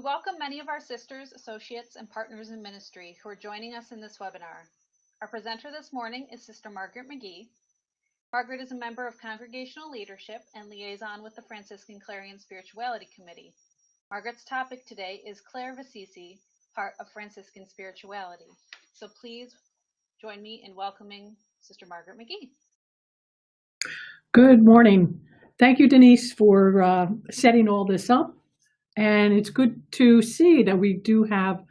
welcome many of our sisters, associates, and partners in ministry who are joining us in this webinar. Our presenter this morning is Sister Margaret McGee. Margaret is a member of Congregational Leadership and liaison with the Franciscan Clarion Spirituality Committee. Margaret's topic today is Clare of Assisi, part of Franciscan spirituality. So please join me in welcoming Sister Margaret McGee. Good morning. Thank you, Denise, for setting all this up. And it's good to see that we do have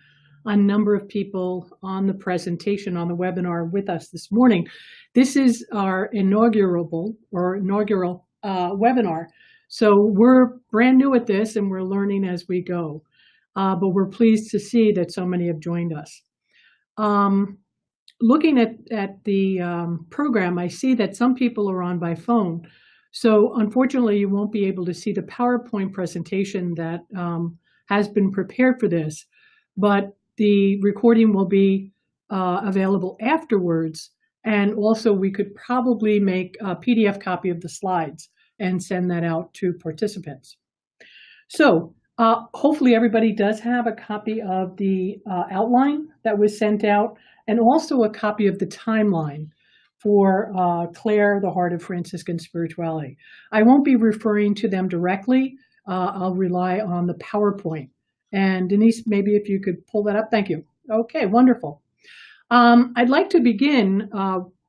a number of people on the presentation, on the webinar with us this morning. This is our inaugural webinar. So we're brand new at this and we're learning as we go. But we're pleased to see that so many have joined us. Looking at the program, I see that some people are on by phone. So unfortunately, you won't be able to see the PowerPoint presentation that has been prepared for this, but the recording will be available afterwards. And also we could probably make a PDF copy of the slides and send that out to participants. So hopefully everybody does have a copy of the outline that was sent out and also a copy of the timeline for Clare, the Heart of Franciscan Spirituality. I won't be referring to them directly. I'll rely on the PowerPoint. And Denise, maybe if you could pull that up. Thank you. Okay, wonderful. I'd like to begin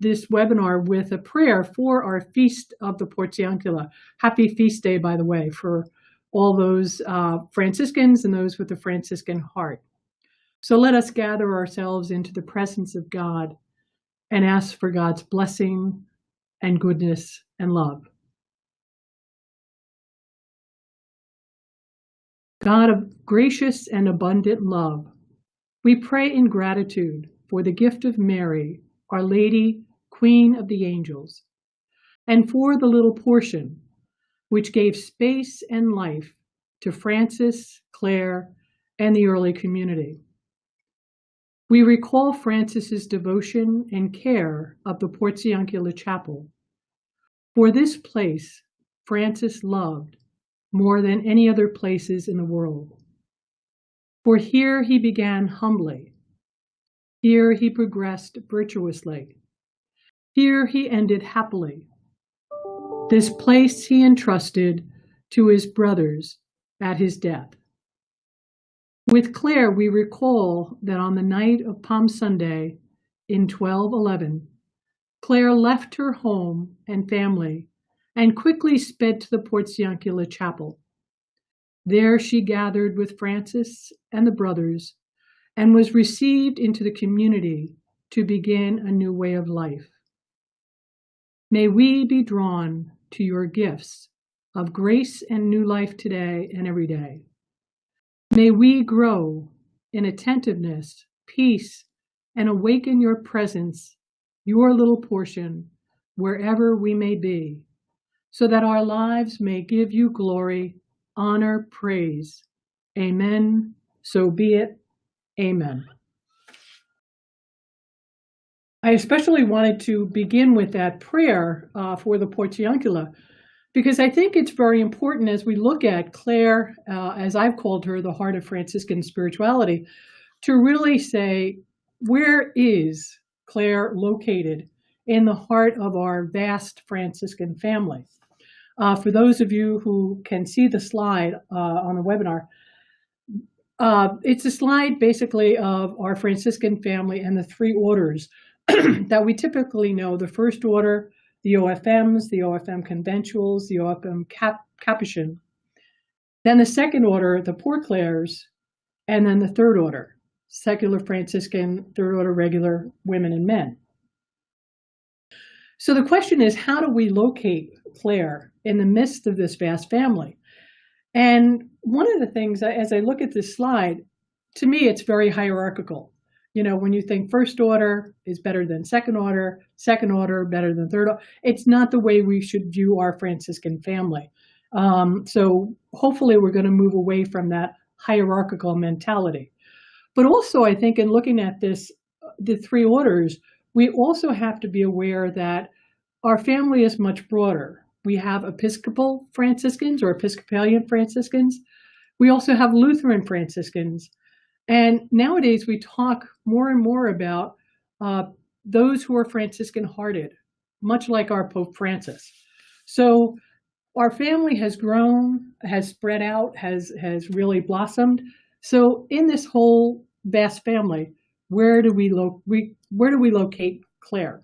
this webinar with a prayer for our Feast of the Portiuncula. Happy Feast Day, by the way, for all those Franciscans and those with the Franciscan heart. So let us gather ourselves into the presence of God and ask for God's blessing and goodness and love. God of gracious and abundant love, we pray in gratitude for the gift of Mary, Our Lady, Queen of the Angels, and for the little portion which gave space and life to Francis, Clare, and the early community. We recall Francis's devotion and care of the Portiuncula Chapel. For this place, Francis loved more than any other places in the world. For here he began humbly. Here he progressed virtuously. Here he ended happily. This place he entrusted to his brothers at his death. With Clare, we recall that on the night of Palm Sunday in 1211, Clare left her home and family and quickly sped to the Portiuncula Chapel. There she gathered with Francis and the brothers and was received into the community to begin a new way of life. May we be drawn to your gifts of grace and new life today and every day. May we grow in attentiveness, peace, and awaken your presence, your little portion, wherever we may be, so that our lives may give you glory, honor, praise. Amen. So be it. Amen. I especially wanted to begin with that prayer for the Portiuncula, because I think it's very important as we look at Clare, as I've called her, the heart of Franciscan spirituality, to really say, where is Clare located in the heart of our vast Franciscan family? For those of you who can see the slide on the webinar, it's a slide basically of our Franciscan family and the three orders that we typically know: the first order, the OFMs, the OFM conventuals, the OFM Capuchin. Then the second order, the Poor Clares, and then the third order, secular Franciscan, third order regular women and men. So the question is, how do we locate Clare in the midst of this vast family? And one of the things, as I look at this slide, to me, it's very hierarchical. You know, when you think first order is better than second order better than third order, it's not the way we should view our Franciscan family. So hopefully we're going to move away from that hierarchical mentality. But also, I think in looking at this, the three orders, we also have to be aware that our family is much broader. We have Episcopal Franciscans or Episcopalian Franciscans. We also have Lutheran Franciscans. And nowadays we talk more and more about those who are Franciscan hearted, much like our Pope Francis. So our family has grown, has spread out, has really blossomed. So in this whole vast family, where do we locate Clare?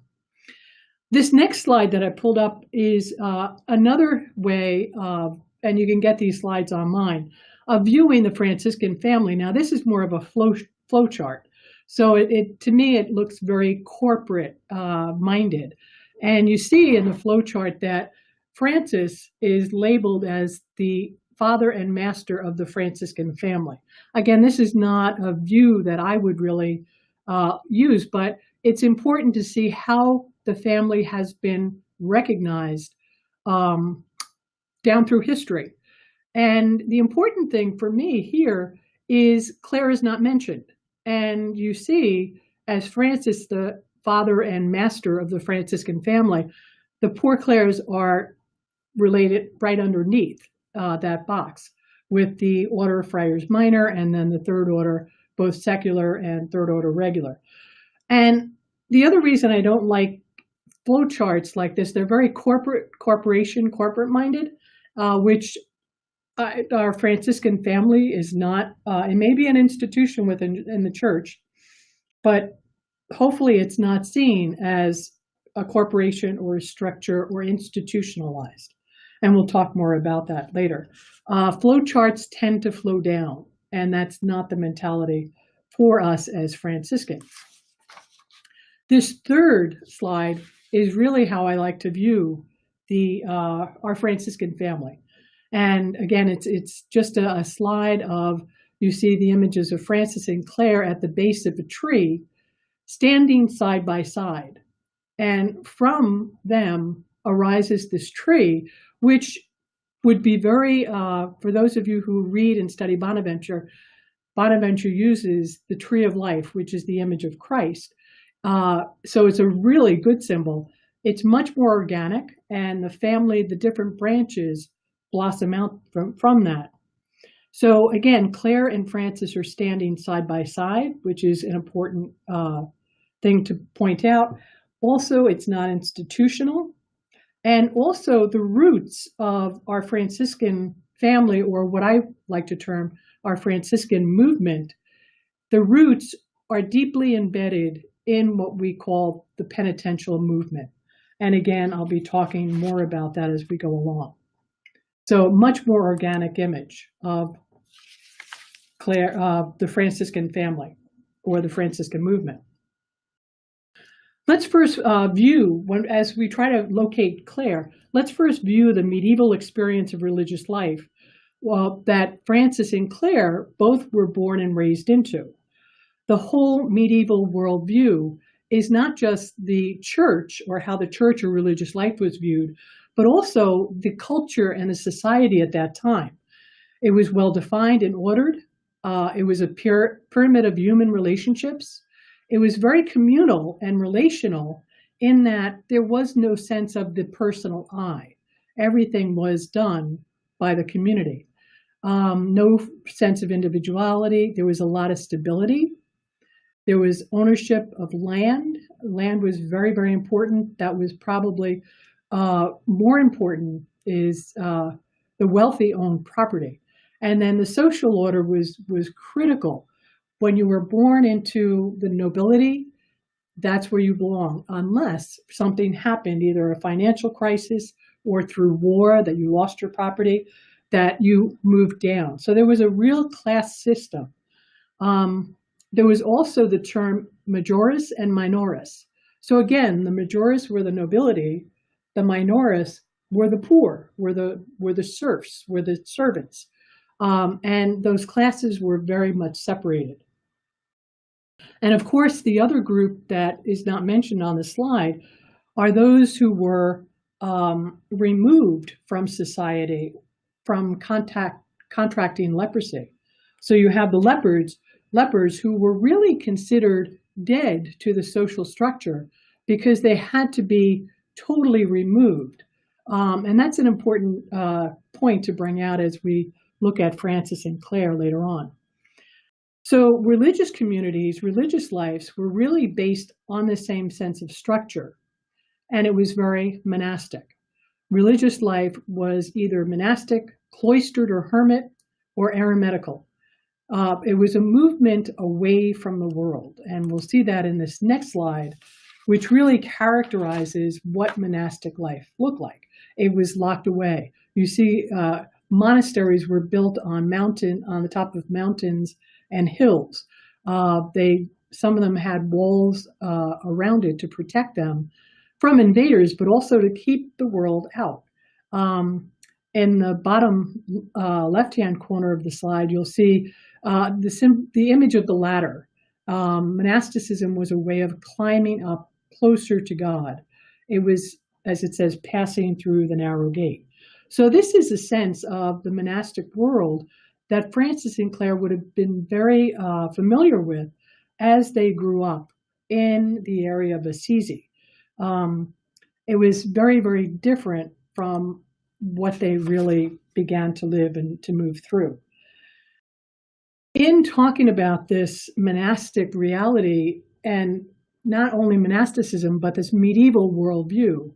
This next slide that I pulled up is another way of, and you can get these slides online, of viewing the Franciscan family. Now, this is more of a flow chart. So to me, it looks very corporate minded. And you see in the flow chart that Francis is labeled as the father and master of the Franciscan family. Again, this is not a view that I would really use, but it's important to see how the family has been recognized down through history. And the important thing for me here is Clare is not mentioned. And you see, as Francis, the father and master of the Franciscan family, the poor Clares are related right underneath that box with the Order of Friars Minor and then the Third Order, both secular and Third Order regular. And the other reason I don't like flow charts like this, they're very corporate minded, which our Franciscan family is not. It may be an institution in the church, but hopefully it's not seen as a corporation or a structure or institutionalized. And we'll talk more about that later. Flow charts tend to flow down, and that's not the mentality for us as Franciscans. This third slide is really how I like to view our Franciscan family. And again, it's just a slide of, you see the images of Francis and Clare at the base of a tree, standing side by side. And from them arises this tree, which would be very, for those of you who read and study Bonaventure uses the tree of life, which is the image of Christ. So it's a really good symbol. It's much more organic, and the family, the different branches blossom out from that. So again, Clare and Francis are standing side by side, which is an important thing to point out. Also, it's not institutional. And also the roots of our Franciscan family, or what I like to term our Franciscan movement, the roots are deeply embedded in what we call the penitential movement. And again, I'll be talking more about that as we go along. So much more organic image of Clare, the Franciscan family or the Franciscan movement. Let's first view, as we try to locate Clare, let's first view the medieval experience of religious life that Francis and Clare both were born and raised into. The whole medieval worldview is not just the church or how the church or religious life was viewed, but also the culture and the society at that time. It was well defined and ordered. It was a pyramid of human relationships. It was very communal and relational in that there was no sense of the personal I. Everything was done by the community. No sense of individuality. There was a lot of stability. There was ownership of land. Land was very, very important. That was probably more important is the wealthy owned property. And then the social order was critical. When you were born into the nobility, that's where you belong, unless something happened, either a financial crisis or through war that you lost your property, that you moved down. So there was a real class system. There was also the term majoris and minoris. So again, the majoris were the nobility, the minoris were the poor, were the serfs, were the servants. And those classes were very much separated. And of course, the other group that is not mentioned on the slide are those who were removed from society, from contracting leprosy. So you have the lepers who were really considered dead to the social structure because they had to be totally removed. And that's an important point to bring out as we look at Francis and Clare later on. So religious communities, religious lives were really based on the same sense of structure, and it was very monastic. Religious life was either monastic, cloistered or hermit, or eremitical. It was a movement away from the world, and we'll see that in this next slide, which really characterizes what monastic life looked like. It was locked away. You see, monasteries were built on the top of mountains and hills. Some of them had walls around it to protect them from invaders, but also to keep the world out. In the bottom left-hand corner of the slide, you'll see the image of the ladder. Monasticism was a way of climbing up closer to God. It was, as it says, passing through the narrow gate. So this is a sense of the monastic world that Francis and Clare would have been very familiar with as they grew up in the area of Assisi. It was very, very different from what they really began to live and to move through. In talking about this monastic reality, and not only monasticism, but this medieval worldview,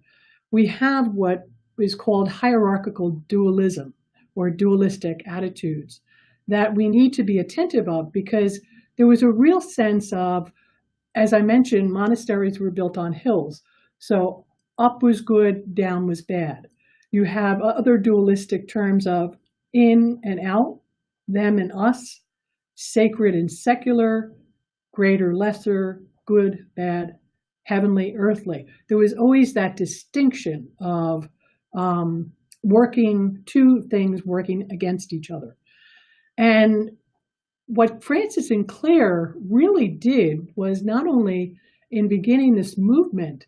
we have what is called hierarchical dualism or dualistic attitudes that we need to be attentive of, because there was a real sense of, as I mentioned, monasteries were built on hills. So up was good, down was bad. You have other dualistic terms of in and out, them and us, sacred and secular, greater, lesser, good, bad, heavenly, earthly. There was always that distinction of two things working against each other. And what Francis and Clare really did was not only in beginning this movement,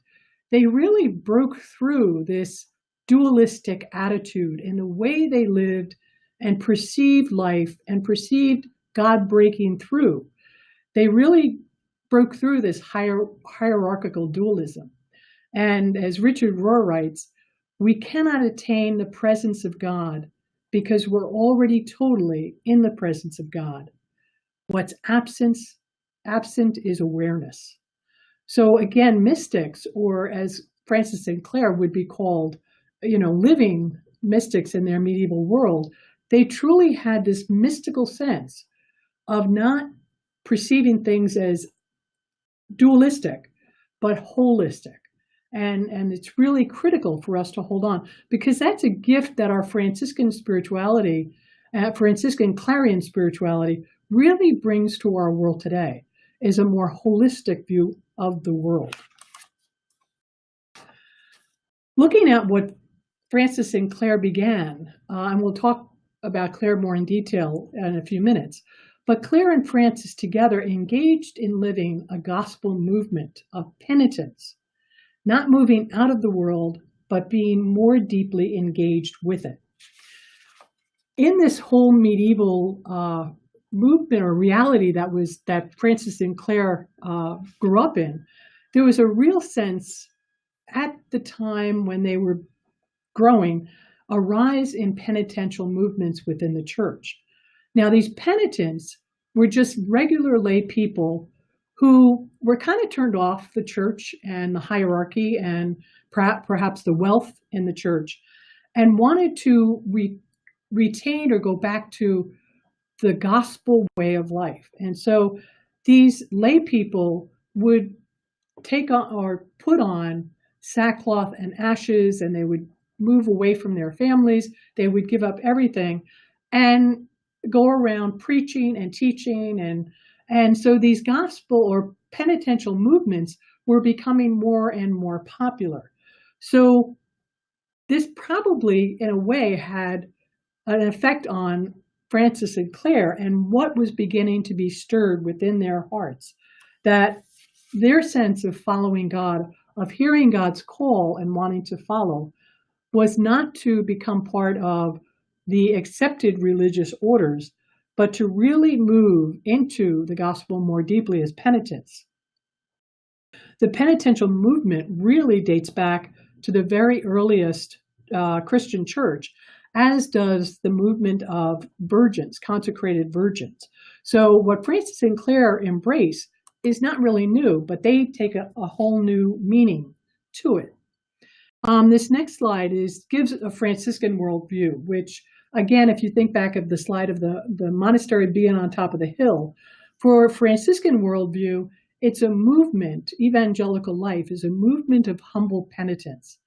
they really broke through this dualistic attitude in the way they lived and perceived life and perceived God breaking through. They really broke through this hierarchical dualism. And as Richard Rohr writes, we cannot attain the presence of God because we're already totally in the presence of God. What's absent is awareness. So again, mystics, or as Francis and Clare would be called, living mystics in their medieval world, they truly had this mystical sense of not perceiving things as dualistic, but holistic. And it's really critical for us to hold on, because that's a gift that our Franciscan spirituality, Franciscan Clarian spirituality really brings to our world today, is a more holistic view of the world. Looking at what Francis and Clare began, and we'll talk about Clare more in detail in a few minutes, but Clare and Francis together engaged in living a gospel movement of penitence, not moving out of the world, but being more deeply engaged with it. In this whole medieval movement or reality that Francis and Clare grew up in, there was a real sense at the time when they were growing, a rise in penitential movements within the church. Now, these penitents were just regular lay people who were kind of turned off the church and the hierarchy and perhaps the wealth in the church, and wanted to retain or go back to the gospel way of life. And so these lay people would take on or put on sackcloth and ashes, and they would move away from their families. They would give up everything and go around preaching and teaching. And so these gospel or penitential movements were becoming more and more popular. So this probably, in a way, had an effect on Francis and Clare and what was beginning to be stirred within their hearts, that their sense of following God, of hearing God's call and wanting to follow, was not to become part of the accepted religious orders, but to really move into the gospel more deeply as penitents. The penitential movement really dates back to the very earliest Christian church, as does the movement of virgins, consecrated virgins. So what Francis and Clare embrace is not really new, but they take a whole new meaning to it. This next slide gives a Franciscan worldview, which, again, if you think back of the slide of the monastery being on top of the hill, for Franciscan worldview, it's a movement. Evangelical life is a movement of humble penitence.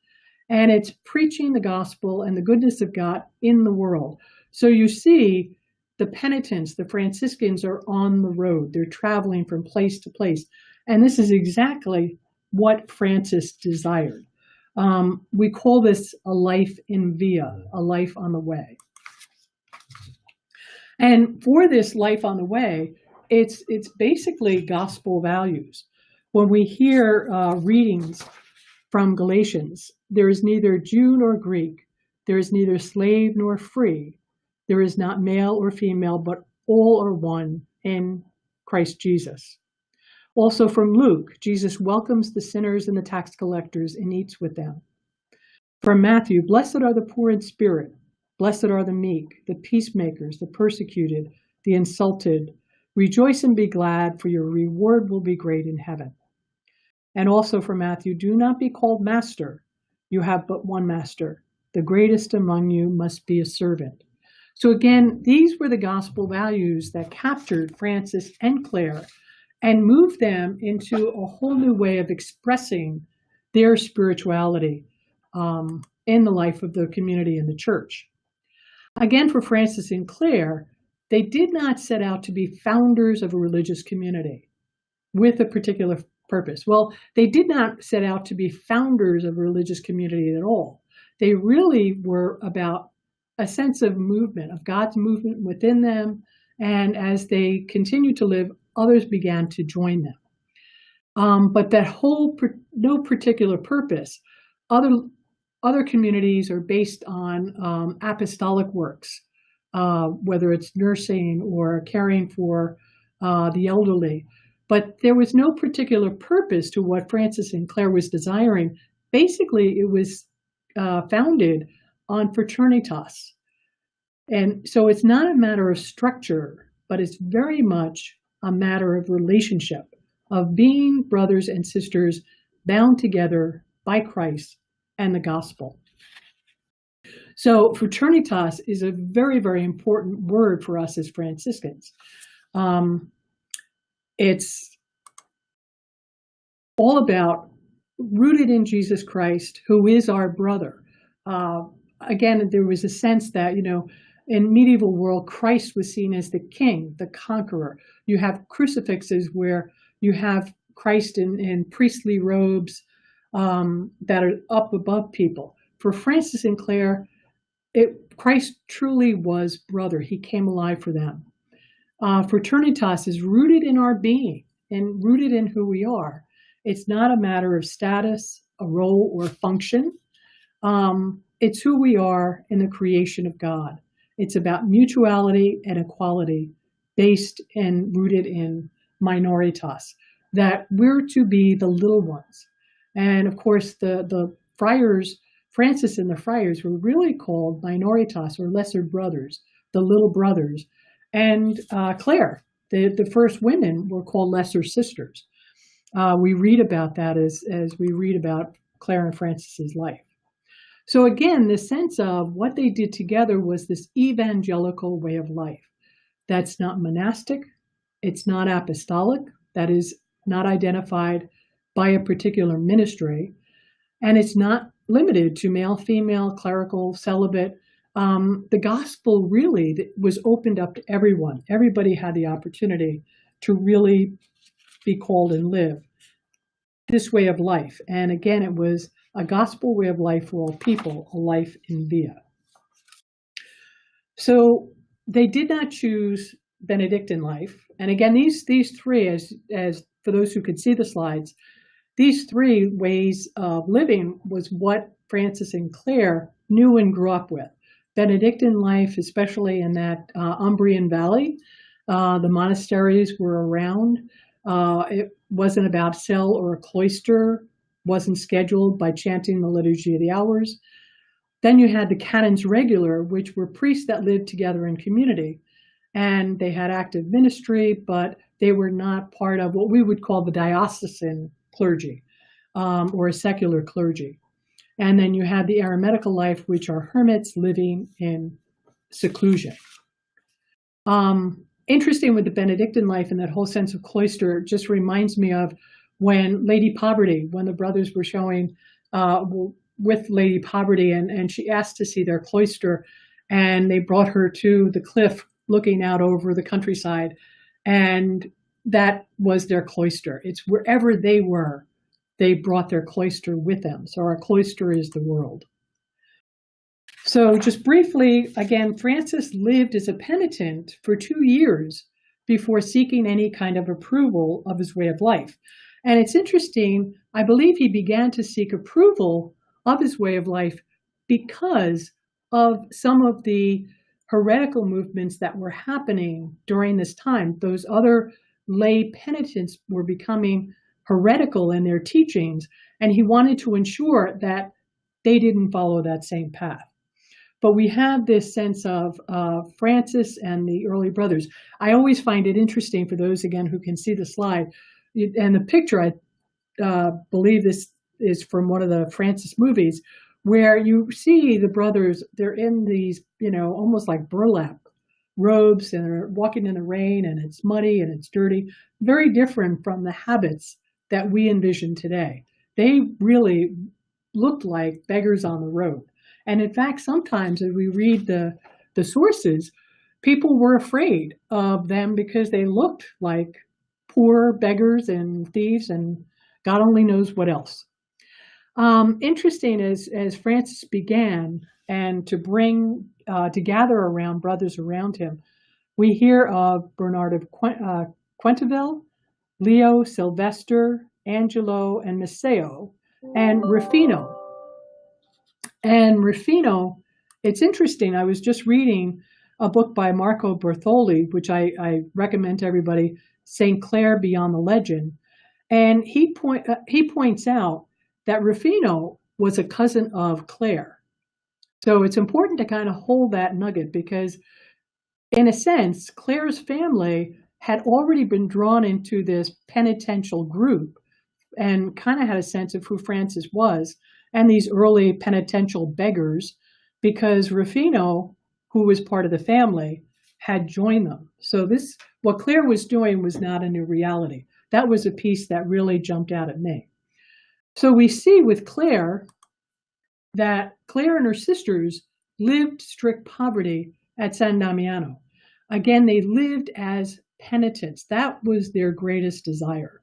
And it's preaching the gospel and the goodness of God in the world. So you see the penitents, the Franciscans, are on the road. They're traveling from place to place. And this is exactly what Francis desired. We call this a life in via, a life on the way. And for this life on the way, it's basically gospel values. When we hear readings from Galatians, there is neither Jew nor Greek, there is neither slave nor free, there is not male or female, but all are one in Christ Jesus. Also from Luke, Jesus welcomes the sinners and the tax collectors and eats with them. From Matthew, blessed are the poor in spirit, blessed are the meek, the peacemakers, the persecuted, the insulted. Rejoice and be glad, for your reward will be great in heaven. And also from Matthew, do not be called master. You have but one master. The greatest among you must be a servant. So again, these were the gospel values that captured Francis and Clare and moved them into a whole new way of expressing their spirituality in the life of the community and the church. Again, for Francis and Clare, they did not set out to be founders of a religious community with a particular purpose. Well, they did not set out to be founders of a religious community at all. They really were about a sense of movement, of God's movement within them. And as they continued to live, others began to join them. But that whole, no particular purpose. Other communities are based on apostolic works, whether it's nursing or caring for the elderly. But there was no particular purpose to what Francis and Clare was desiring. Basically, it was founded on fraternitas. And so it's not a matter of structure, but it's very much a matter of relationship, of being brothers and sisters bound together by Christ and the gospel. So fraternitas is a very, very important word for us as Franciscans. It's all about rooted in Jesus Christ, who is our brother. Again, there was a sense that, in medieval world, Christ was seen as the king, the conqueror. You have crucifixes where you have Christ in priestly robes that are up above people. For Francis and Clare, Christ truly was brother. He came alive for them. Fraternitas is rooted in our being and rooted in who we are. It's not a matter of status, a role, or function. It's who we are in the creation of God. It's about mutuality and equality based and rooted in minoritas, that we're to be the little ones. And of course, the friars, Francis and the friars, were really called minoritas, or lesser brothers, the little brothers. And Clare, the first women, were called lesser sisters. We read about that as we read about Clare and Francis's life. So again, the sense of what they did together was this evangelical way of life. That's not monastic. It's not apostolic. That is not identified by a particular ministry. And it's not limited to male, female, clerical, celibate. The gospel really was opened up to everyone. Everybody had the opportunity to really be called and live this way of life. And again, it was a gospel way of life for all people, a life in via. So they did not choose Benedictine life. And again, these three, as for those who could see the slides, these three ways of living was what Francis and Clare knew and grew up with. Benedictine life, especially in that Umbrian Valley, the monasteries were around. It wasn't about cell or a cloister, wasn't scheduled by chanting the Liturgy of the Hours. Then you had the canons regular, which were priests that lived together in community. And they had active ministry, but they were not part of what we would call the diocesan clergy, or a secular clergy. And then you had the eremitical life, which are hermits living in seclusion. Interesting with the Benedictine life and that whole sense of cloister just reminds me of when Lady Poverty, when the brothers were showing with Lady Poverty, and she asked to see their cloister, and they brought her to the cliff looking out over the countryside, and that was their cloister. It's wherever they were, they brought their cloister with them. So our cloister is the world. So just briefly, again, Francis lived as a penitent for 2 years before seeking any kind of approval of his way of life. And it's interesting, I believe he began to seek approval of his way of life because of some of the heretical movements that were happening during this time. Those other lay penitents were becoming heretical in their teachings, and he wanted to ensure that they didn't follow that same path. But we have this sense of Francis and the early brothers. I always find it interesting, for those, again, who can see the slide, and the picture, I believe this is from one of the Francis movies, where you see the brothers, they're in these, almost like burlap robes, and they're walking in the rain, and it's muddy and it's dirty. Very different from the habits that we envision today. They really looked like beggars on the road. And in fact, sometimes as we read the sources, people were afraid of them because they looked like poor beggars and thieves and God only knows what else. Interesting as Francis began and to bring, to gather around brothers around him, we hear of Bernard of Quentville, Leo, Sylvester, Angelo, and Maceo, and Rufino. And Rufino, it's interesting. I was just reading a book by Marco Bertoli, which I recommend to everybody, St. Clare Beyond the Legend. And he points out that Rufino was a cousin of Clare. So it's important to kind of hold that nugget because, in a sense, Clare's family had already been drawn into this penitential group and kind of had a sense of who Francis was and these early penitential beggars, because Rufino, who was part of the family, had joined them. So what Clare was doing was not a new reality. That was a piece that really jumped out at me. So we see with Clare that Clare and her sisters lived strict poverty at San Damiano. Again, they lived as penitents. That was their greatest desire.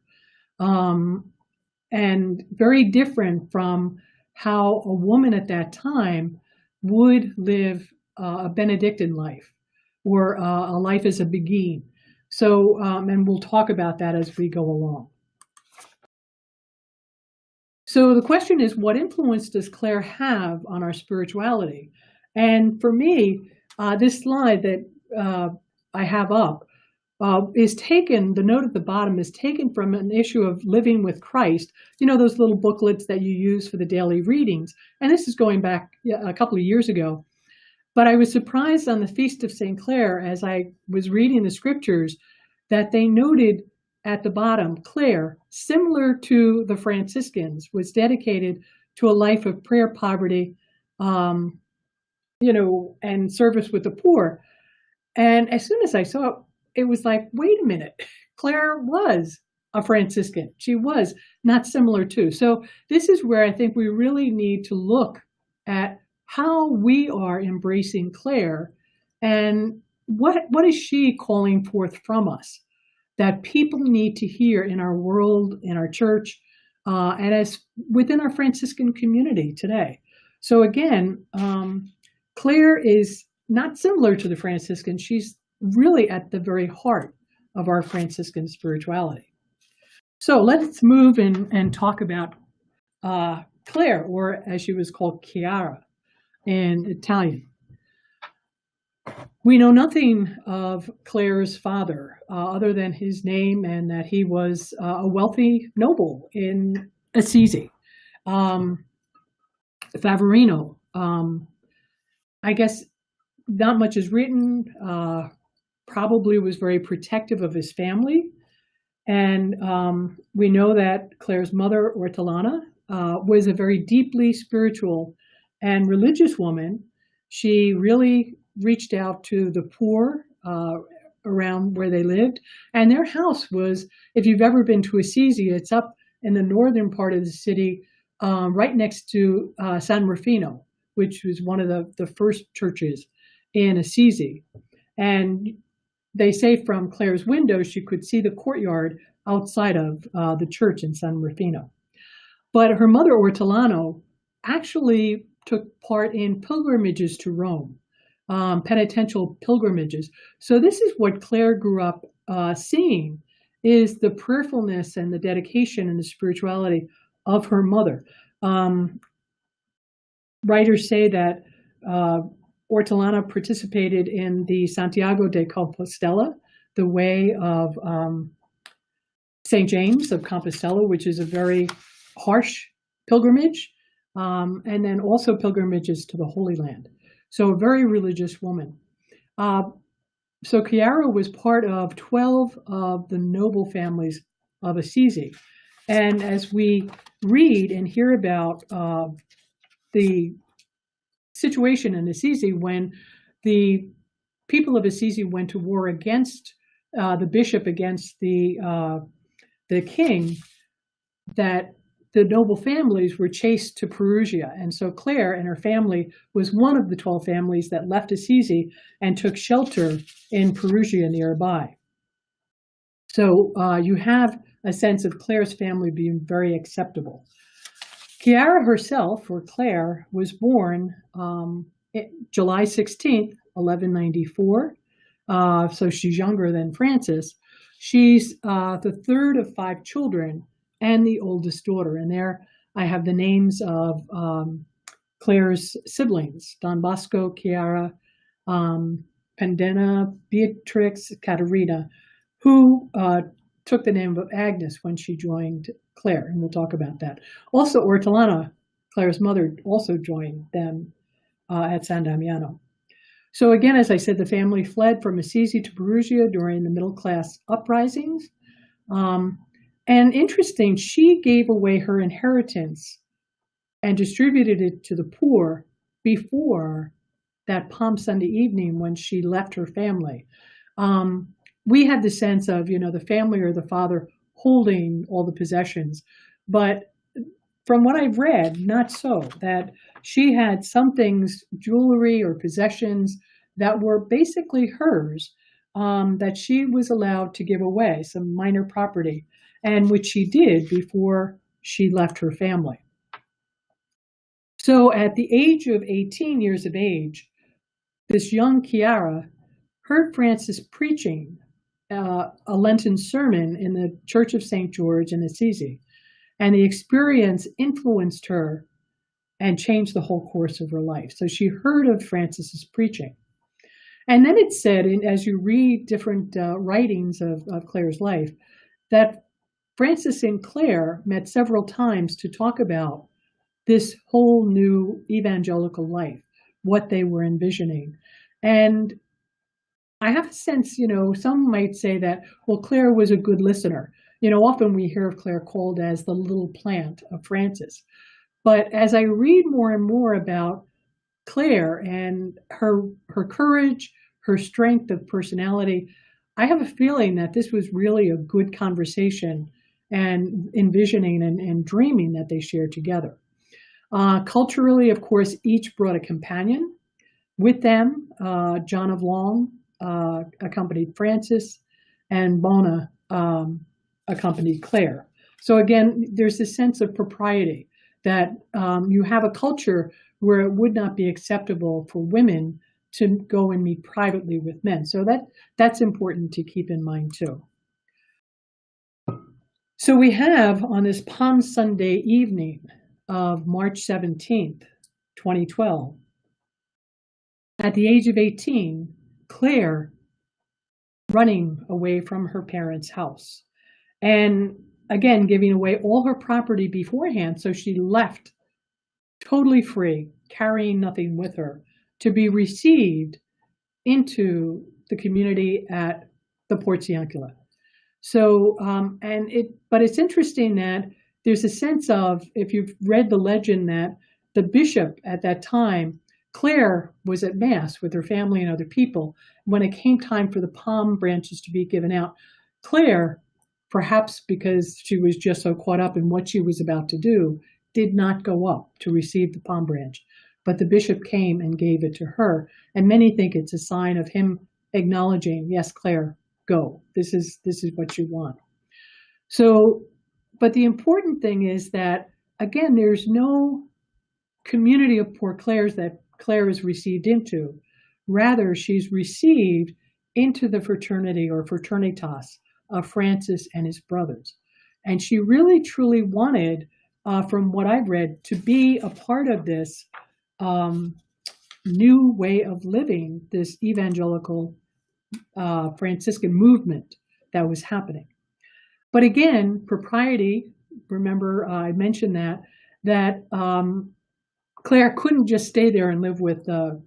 And very different from how a woman at that time would live a Benedictine life or a life as a beguine. So, and we'll talk about that as we go along. So the question is, what influence does Clare have on our spirituality? And for me, this slide that I have up is taken, the note at the bottom is taken from an issue of Living with Christ, those little booklets that you use for the daily readings. And this is going back a couple of years ago. But I was surprised on the Feast of St. Clare, as I was reading the scriptures, that they noted at the bottom, Clare, similar to the Franciscans, was dedicated to a life of prayer, poverty, and service with the poor. And as soon as I saw it, it was like, wait a minute, Clare was a Franciscan. She was not similar to. So this is where I think we really need to look at how we are embracing Clare and what is she calling forth from us that people need to hear in our world, in our church, and as within our Franciscan community today. So again, Clare is not similar to the Franciscans. She's really at the very heart of our Franciscan spirituality. So let's move and talk about Clare, or as she was called, Chiara in Italian. We know nothing of Clare's father other than his name and that he was a wealthy noble in Assisi. Favorino I guess not much is written, probably was very protective of his family. And we know that Clare's mother, Ortolana, was a very deeply spiritual and religious woman. She really reached out to the poor around where they lived. And their house was, if you've ever been to Assisi, it's up in the northern part of the city, right next to San Rufino, which was one of the first churches in Assisi. And they say from Clare's window, she could see the courtyard outside of the church in San Rufino. But her mother, Ortolano, actually took part in pilgrimages to Rome, penitential pilgrimages. So this is what Clare grew up seeing, is the prayerfulness and the dedication and the spirituality of her mother. Writers say that Ortolana participated in the Santiago de Compostela, the way of St. James of Compostela, which is a very harsh pilgrimage, and then also pilgrimages to the Holy Land. So a very religious woman. So Chiara was part of 12 of the noble families of Assisi. And as we read and hear about the situation in Assisi when the people of Assisi went to war against the bishop, against the king, that the noble families were chased to Perugia. And so Clare and her family was one of the 12 families that left Assisi and took shelter in Perugia nearby. So you have a sense of Clare's family being very acceptable. Chiara herself, or Clare, was born July 16th, 1194. So she's younger than Francis. She's the third of 5 children and the oldest daughter. And there I have the names of Clare's siblings: Don Bosco, Chiara, Pendena, Beatrix, Caterina, who took the name of Agnes when she joined Clare, and we'll talk about that. Also, Ortolana, Clare's mother, also joined them at San Damiano. So again, as I said, the family fled from Assisi to Perugia during the middle class uprisings. And interesting, she gave away her inheritance and distributed it to the poor before that Palm Sunday evening when she left her family. We had the sense of, the family or the father holding all the possessions. But from what I've read, not so, that she had some things, jewelry or possessions that were basically hers, that she was allowed to give away, some minor property, and which she did before she left her family. So at the age of 18 years of age, this young Chiara heard Francis preaching a Lenten sermon in the Church of St. George in Assisi. And the experience influenced her and changed the whole course of her life. So she heard of Francis's preaching. And then it said, as you read different writings of Clare's life, that Francis and Clare met several times to talk about this whole new evangelical life, what they were envisioning. And I have a sense, some might say that, well, Clare was a good listener. Often we hear of Clare called as the little plant of Francis. But as I read more and more about Clare and her courage, her strength of personality, I have a feeling that this was really a good conversation and envisioning and dreaming that they shared together. Culturally, of course, each brought a companion with them. John of Long accompanied Francis, and Bona accompanied Clare. So again, there's this sense of propriety that you have a culture where it would not be acceptable for women to go and meet privately with men. So that's important to keep in mind too. So we have on this Palm Sunday evening of March 17th, 2012, at the age of 18, Clare running away from her parents' house. And again, giving away all her property beforehand. So she left totally free carrying nothing with her, to be received into the community at the Portiuncula. So, but it's interesting that there's a sense of, if you've read the legend, that the bishop at that time, Clare, was at Mass with her family and other people. When it came time for the palm branches to be given out, Clare, perhaps because she was just so caught up in what she was about to do, did not go up to receive the palm branch. But the bishop came and gave it to her. And many think it's a sign of him acknowledging, yes, Clare, go. This is what you want. So, but the important thing is that, again, there's no community of poor Clares that Clare is received into. Rather, she's received into the fraternity or fraternitas of Francis and his brothers. And she really, truly wanted, from what I've read, to be a part of this new way of living, this evangelical Franciscan movement that was happening. But again, propriety, remember I mentioned that Clare couldn't just stay there and live with the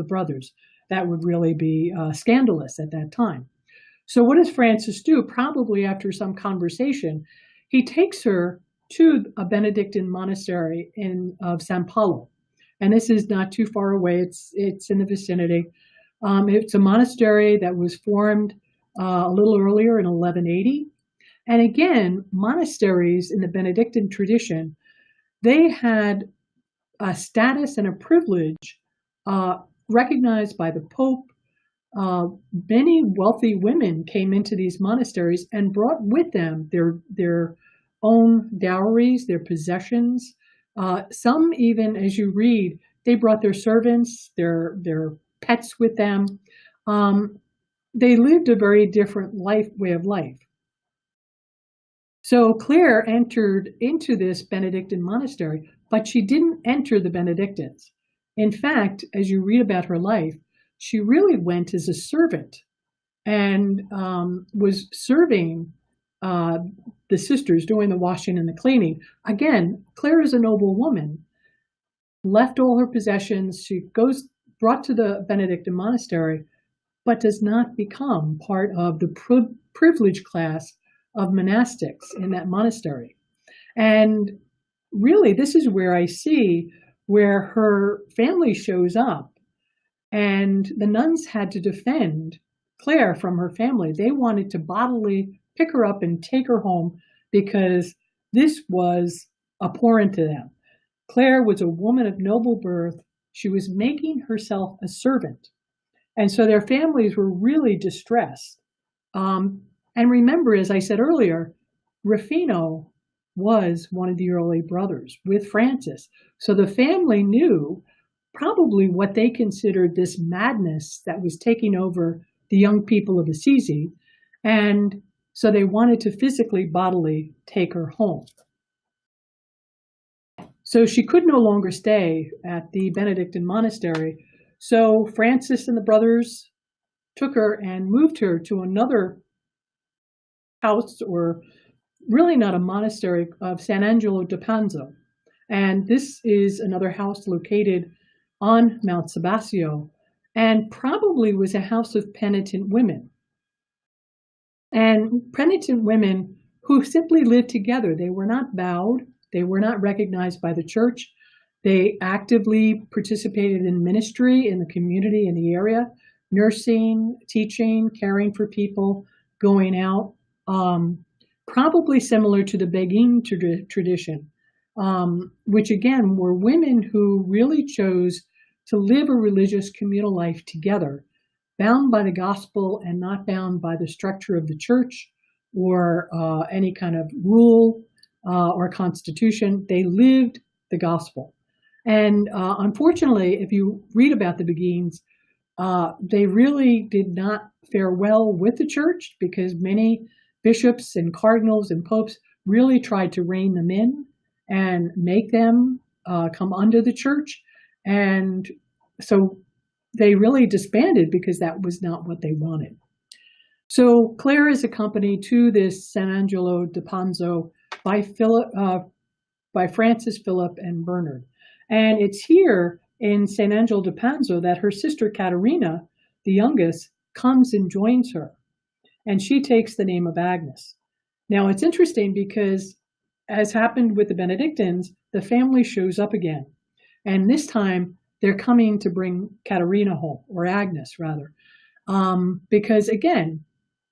brothers. That would really be scandalous at that time. So what does Francis do? Probably after some conversation, he takes her to a Benedictine monastery of San Paulo. And this is not too far away. It's in the vicinity. It's a monastery that was formed a little earlier in 1180. And again, monasteries in the Benedictine tradition, they had a status and a privilege recognized by the Pope. Many wealthy women came into these monasteries and brought with them their own dowries, their possessions. Some even, as you read, they brought their servants, their pets with them. They lived a very different way of life. So Clare entered into this Benedictine monastery, but she didn't enter the Benedictines. In fact, as you read about her life, she really went as a servant and was serving the sisters, doing the washing and the cleaning. Again, Clare is a noble woman, left all her possessions. She goes brought to the Benedictine monastery, but does not become part of the privileged class of monastics in that monastery. And really, this is where I see where her family shows up, and the nuns had to defend Clare from her family. They wanted to bodily pick her up and take her home because this was abhorrent to them. Clare was a woman of noble birth. She was making herself a servant. And so their families were really distressed. And remember, as I said earlier, Rufino was one of the early brothers with Francis. So the family knew probably what they considered this madness that was taking over the young people of Assisi. And so they wanted to physically, bodily take her home. So she could no longer stay at the Benedictine monastery. So Francis and the brothers took her and moved her to another house, or really not a monastery, of San Angelo de Panzo. And this is another house located on Mount Sabasio, and probably was a house of penitent women. And penitent women who simply lived together. They were not vowed. They were not recognized by the church. They actively participated in ministry in the community, in the area, nursing, teaching, caring for people, going out, probably similar to the Beguine tradition, which again were women who really chose to live a religious communal life together, bound by the gospel and not bound by the structure of the church or any kind of rule or constitution. They lived the gospel. And unfortunately, if you read about the Beguines, they really did not fare well with the church, because many bishops and cardinals and popes really tried to rein them in and make them come under the church. And so they really disbanded because that was not what they wanted. So Clare is accompanied to this San Angelo de Panzo by Francis, Philip, and Bernard. And it's here in St. Angelo di Panzo that her sister Caterina, the youngest, comes and joins her. And she takes the name of Agnes. Now, it's interesting because, as happened with the Benedictines, the family shows up again. And this time, they're coming to bring Caterina home, or Agnes, rather. Because, again,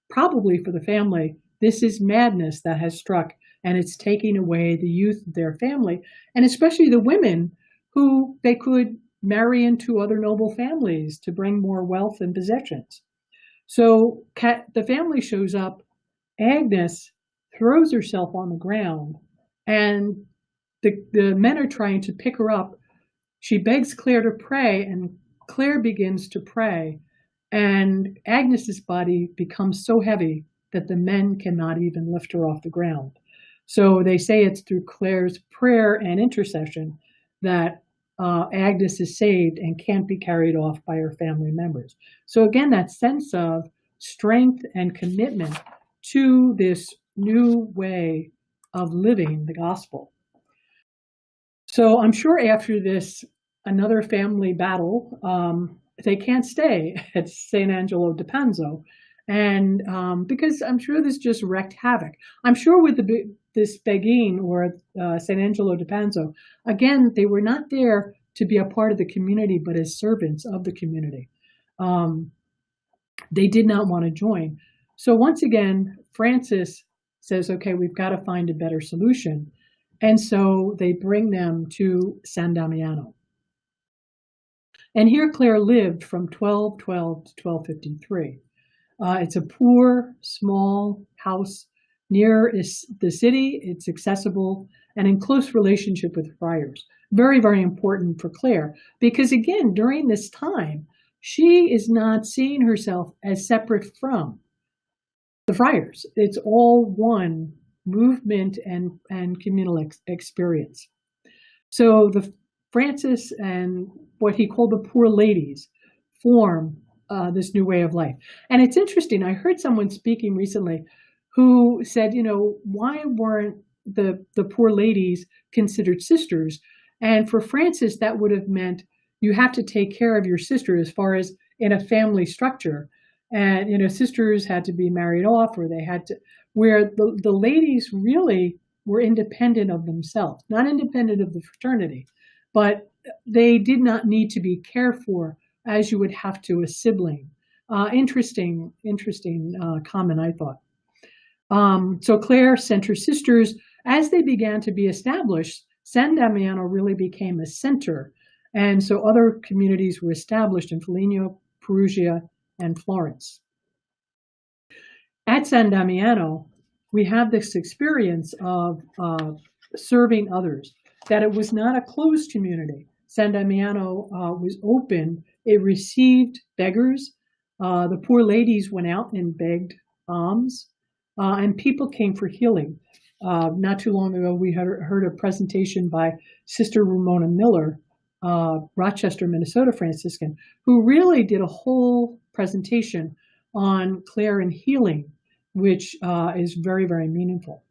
probably for the family, this is madness that has struck, and it's taking away the youth of their family, and especially the women who they could marry into other noble families to bring more wealth and possessions. So the family shows up. Agnes throws herself on the ground, and the men are trying to pick her up. She begs Clare to pray, and Clare begins to pray, and Agnes's body becomes so heavy that the men cannot even lift her off the ground. So they say it's through Clare's prayer and intercession that Agnes is saved and can't be carried off by her family members. So again, that sense of strength and commitment to this new way of living the gospel. So I'm sure after this, another family battle, they can't stay at St. Angelo di Panzo. And because I'm sure this just wreaked havoc. I'm sure with this Beguine or St. Angelo di Panzo, again, they were not there to be a part of the community, but as servants of the community. They did not want to join. So once again, Francis says, okay, we've got to find a better solution. And so they bring them to San Damiano. And here Clare lived from 1212 to 1253. It's a poor, small house near the city. It's accessible and in close relationship with friars. Very, very important for Clare because, again, during this time, she is not seeing herself as separate from the friars. It's all one movement and communal experience. So the Francis and what he called the poor ladies form this new way of life. And it's interesting. I heard someone speaking recently who said, why weren't the poor ladies considered sisters? And for Francis, that would have meant you have to take care of your sister as far as in a family structure. And, sisters had to be married off, or they had to, where the ladies really were independent of themselves, not independent of the fraternity, but they did not need to be cared for as you would have to a sibling. Interesting comment, I thought. So Clare sent her sisters, as they began to be established, San Damiano really became a center. And so other communities were established in Foligno, Perugia, and Florence. At San Damiano, we have this experience of serving others, that it was not a closed community. San Damiano was open. It received beggars. The poor ladies went out and begged alms, and people came for healing. Not too long ago, we heard a presentation by Sister Ramona Miller, Rochester, Minnesota Franciscan, who really did a whole presentation on Clare and healing, which is very, very meaningful.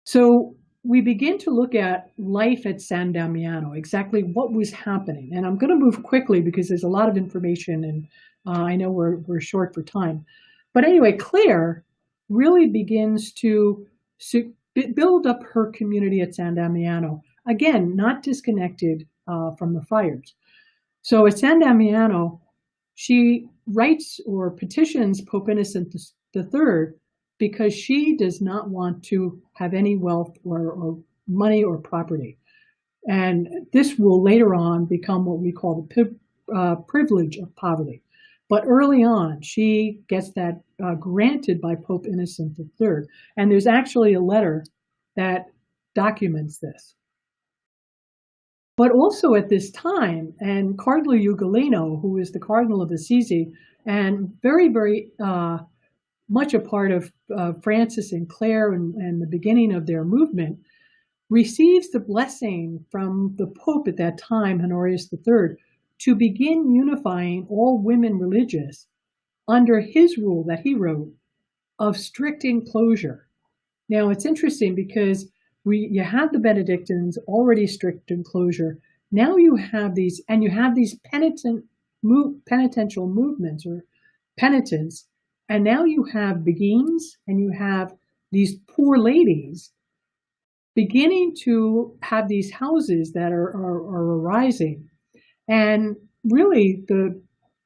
So we begin to look at life at San Damiano, exactly what was happening. And I'm going to move quickly because there's a lot of information and I know we're short for time. But anyway, Clare really begins to build up her community at San Damiano. Again, not disconnected from the friars. So at San Damiano, she writes or petitions Pope Innocent III because she does not want to have any wealth or money or property. And this will later on become what we call the privilege of poverty. But early on, she gets that granted by Pope Innocent III. And there's actually a letter that documents this. But also at this time, and Cardinal Ugolino, who is the Cardinal of Assisi, and very, very much a part of Francis and Clare and the beginning of their movement, receives the blessing from the Pope at that time, Honorius III, to begin unifying all women religious under his rule that he wrote of strict enclosure. Now, it's interesting because you have the Benedictines already strict in closure. Now you have these, and you have these penitential movements or penitents, and now you have beguines and you have these poor ladies beginning to have these houses that are arising. And really the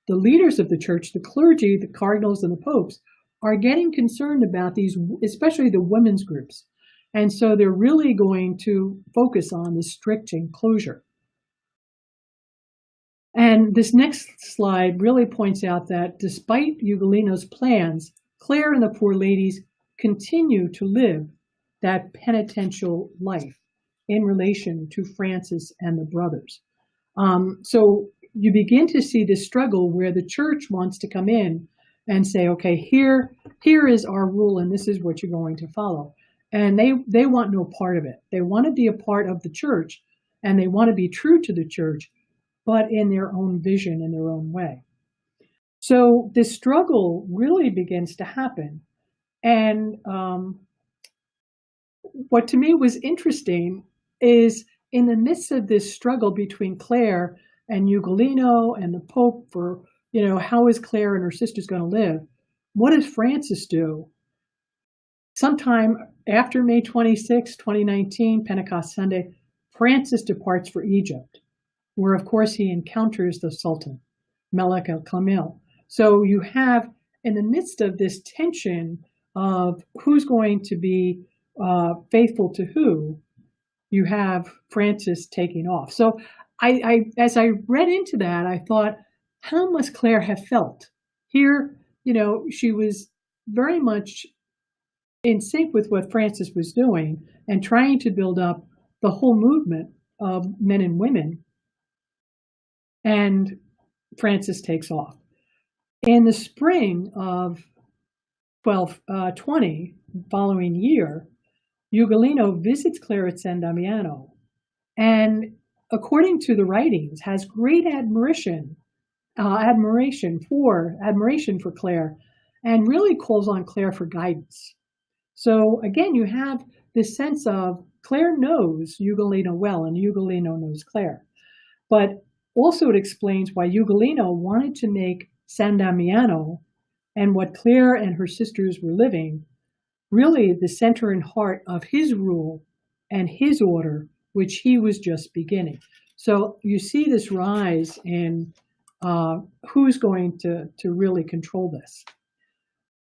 leaders of the church, the clergy, the cardinals and the popes are getting concerned about these, especially the women's groups. And so they're really going to focus on the strict enclosure. And this next slide really points out that despite Ugolino's plans, Clare and the poor ladies continue to live that penitential life in relation to Francis and the brothers. So you begin to see this struggle where the church wants to come in and say, okay, here is our rule and this is what you're going to follow. And they want no part of it. They want to be a part of the church and they want to be true to the church, but in their own vision, in their own way. So this struggle really begins to happen. And what to me was interesting is in the midst of this struggle between Clare and Ugolino and the Pope for, how is Clare and her sisters going to live? What does Francis do? Sometime after May 26, 2019, Pentecost Sunday, Francis departs for Egypt, where of course he encounters the Sultan, Melik el-Kamil. So you have, in the midst of this tension of who's going to be faithful to who, you have Francis taking off. So as I read into that, I thought, how must Clare have felt? Here, she was very much in sync with what Francis was doing and trying to build up the whole movement of men and women. And Francis takes off. In the spring of 1220, following year, Ugolino visits Clare at San Damiano, and according to the writings, has great admiration for Clare, and really calls on Clare for guidance. So again, you have this sense of Clare knows Ugolino well, and Ugolino knows Clare. But also it explains why Ugolino wanted to make San Damiano and what Clare and her sisters were living really the center and heart of his rule and his order, which he was just beginning. So you see this rise in who's going to really control this.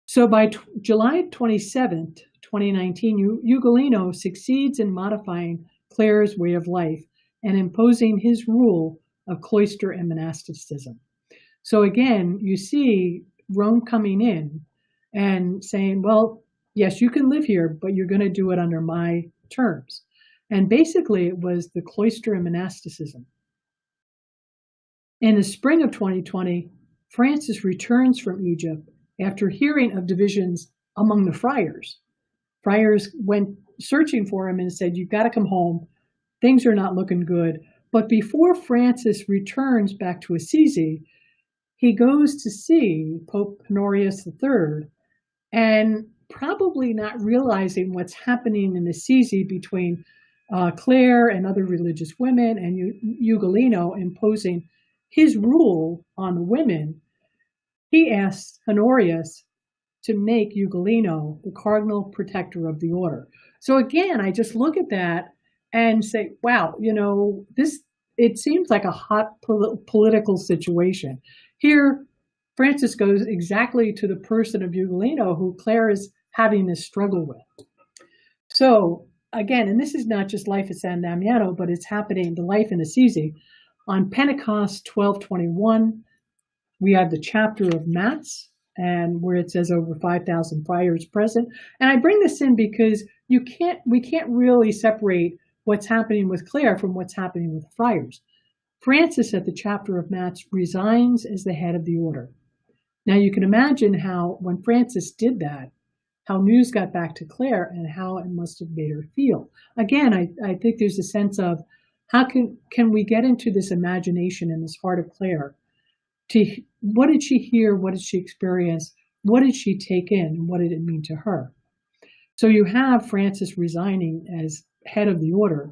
So by July 27th, 2019, Ugolino succeeds in modifying Clare's way of life and imposing his rule of cloister and monasticism. So again, you see Rome coming in and saying, well, yes, you can live here, but you're going to do it under my terms. And basically, it was the cloister and monasticism. In the spring of 2020, Francis returns from Egypt after hearing of divisions among the friars. Friars went searching for him and said, you've got to come home. Things are not looking good. But before Francis returns back to Assisi, he goes to see Pope Honorius III, and probably not realizing what's happening in Assisi between Clare and other religious women and Ugolino imposing his rule on the women, he asks Honorius to make Ugolino the cardinal protector of the order. So again, I just look at that and say, wow, it seems like a hot political situation. Here, Francis goes exactly to the person of Ugolino who Clare is having this struggle with. So again, and this is not just life at San Damiano, but it's happening, the life in Assisi. On Pentecost 1221, we have the chapter of Mass, and where it says over 5,000 friars present. And I bring this in because we can't really separate what's happening with Clare from what's happening with the friars. Francis at the chapter of Mass resigns as the head of the order. Now you can imagine how, when Francis did that, how news got back to Clare and how it must have made her feel. Again, I think there's a sense of how can we get into this imagination in this heart of Clare? What did she hear? What did she experience? What did she take in? And what did it mean to her? So you have Francis resigning head of the order.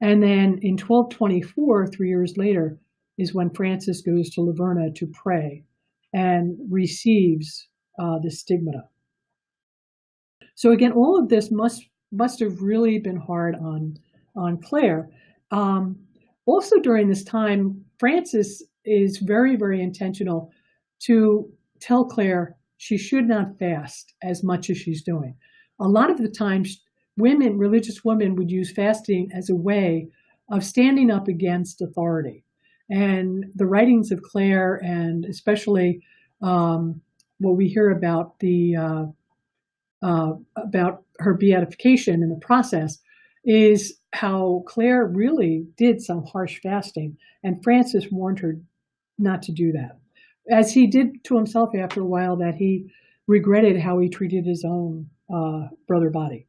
And then in 1224, 3 years later, is when Francis goes to Laverna to pray and receives the stigmata. So again, all of this must have really been hard on Clare. Also during this time, Francis is very, very intentional to tell Clare she should not fast as much as she's doing. A lot of the times, religious women would use fasting as a way of standing up against authority. And the writings of Clare, and especially what we hear about about her beatification in the process, is how Clare really did some harsh fasting, and Francis warned her not to do that. As he did to himself after a while, that he regretted how he treated his own brother body.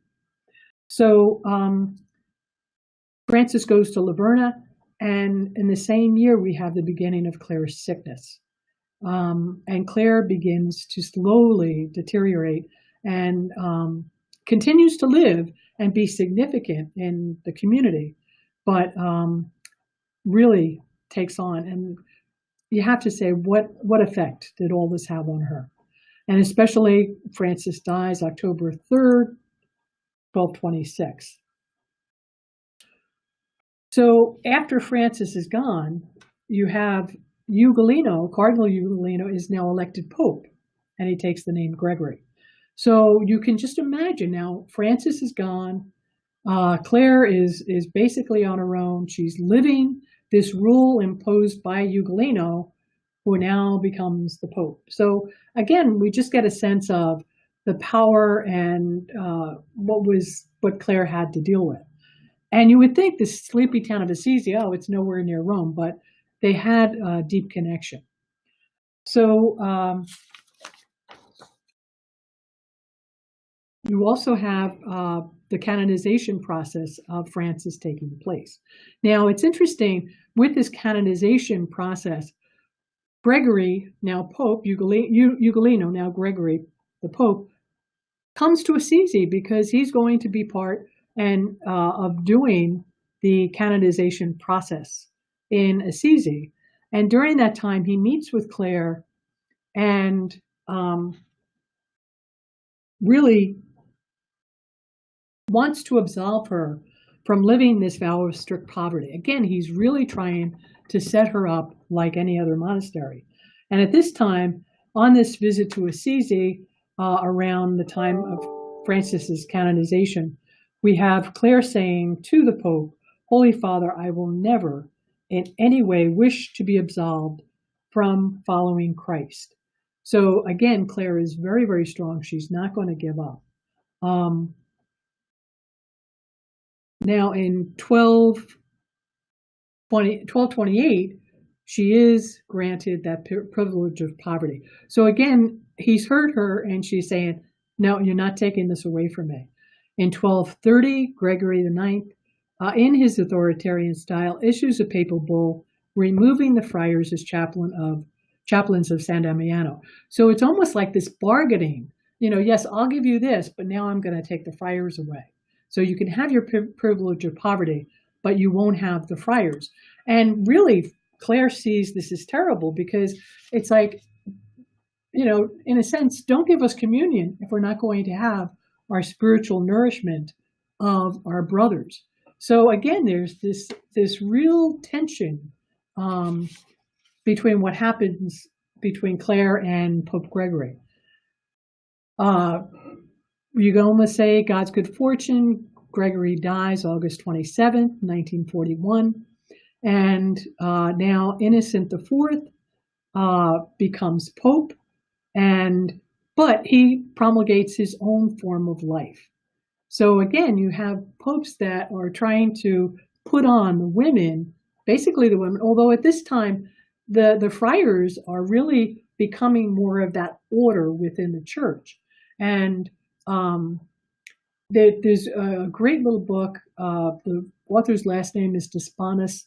So Francis goes to Laverna, and in the same year we have the beginning of Clare's sickness. And Clare begins to slowly deteriorate and continues to live and be significant in the community, but really takes on. And you have to say, what effect did all this have on her? And especially Francis dies October 3rd, 1226. So after Francis is gone, you have Ugolino, Cardinal Ugolino is now elected Pope, and he takes the name Gregory. So you can just imagine now, Francis is gone. Clare is basically on her own. She's living this rule imposed by Ugolino, who now becomes the Pope. So again, we just get a sense of the power and what Clare had to deal with. And you would think this sleepy town of Assisi, it's nowhere near Rome, but they had a deep connection. So you also have the canonization process of Francis taking place. Now, it's interesting, with this canonization process, Gregory, now Pope, Ugolino, now Gregory, the Pope, comes to Assisi because he's going to be part of doing the canonization process in Assisi. And during that time, he meets with Clare and really wants to absolve her from living this vow of strict poverty. Again, he's really trying to set her up like any other monastery. And at this time, on this visit to Assisi, around the time of Francis's canonization, we have Clare saying to the Pope, "Holy Father, I will never in any way wish to be absolved from following Christ." So again, Clare is very, very strong. She's not going to give up. Now in 1228, she is granted that privilege of poverty. So again, he's heard her and she's saying, "No, you're not taking this away from me." In 1230, Gregory IX, in his authoritarian style, issues a papal bull removing the friars as chaplains of San Damiano. So it's almost like this bargaining. Yes, I'll give you this, but now I'm going to take the friars away. So you can have your privilege of poverty, but you won't have the friars. And really, Clare sees this as terrible because it's like, in a sense, don't give us communion if we're not going to have our spiritual nourishment of our brothers. So again, there's this real tension between what happens between Clare and Pope Gregory. You can almost say God's good fortune. Gregory dies August 27th, 1941. And now Innocent IV becomes Pope, but he promulgates his own form of life. So again, you have popes that are trying to put on the women, basically the women, although at this time, the friars are really becoming more of that order within the church. And there's a great little book. The author's last name is Desponis.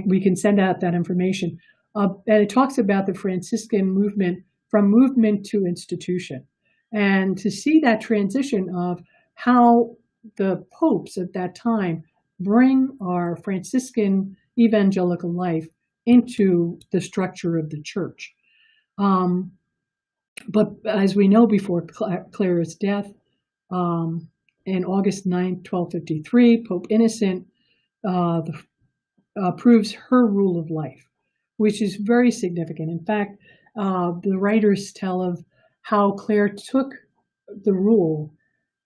We can send out that information. And it talks about the Franciscan movement from movement to institution. And to see that transition of how the popes at that time bring our Franciscan evangelical life into the structure of the church. But as we know, before Clare's death, in August 9th, 1253, Pope Innocent approves her rule of life, which is very significant. In fact, the writers tell of how Clare took the rule